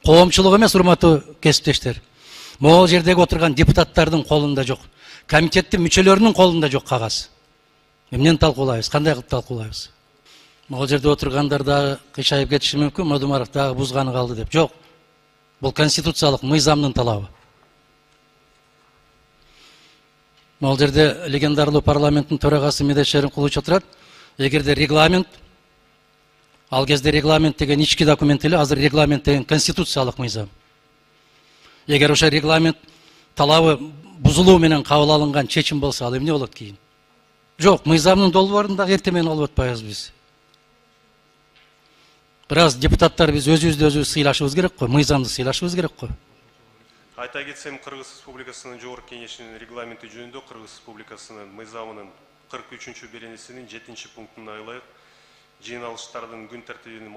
Коомчулук эмес, урматтуу кесиптештер. Могул жердеги отурган депутаттардын колунда жок. Комитеттин мүчөлөрүнүн колунда жок кагаз. Эмнени талкуулайбыз, кандай кылып талкуулайбыз? Могул жерде отургандар дагы кыйшайып кетиши мүмкүн, Модумаров дагы бузганы калды деп. Жок. Бул конституциялык мыйзамдын талабы. Могул жерде легендарлуу парламенттин төрагасы Медет Шеримкулович отурат. Эгерде регламент, ал кезде регламент деген ички документ эле, азыр регламент деген конституциялык мыйзам. Эгер ошо регламент талабы бузулуу менен кабыл алынган чечим болсо, ал эмне болот кийин? Жок, мыйзамдын долбоорун дагы эртең менен алып атпайбыз биз. Бираз депутаттар биз өзүбүздү сыйлашыбыз керек го, мыйзамды сыйлашыбыз керек го. Айта кетсем, Кыргыз Республикасынын Жогорку Кеңешинин регламенти жөнүндө Кыргыз Республикасынын мыйзамынын 43-беренесинин 7 пунктуна ылайык жыйналыштардын күн тартибинин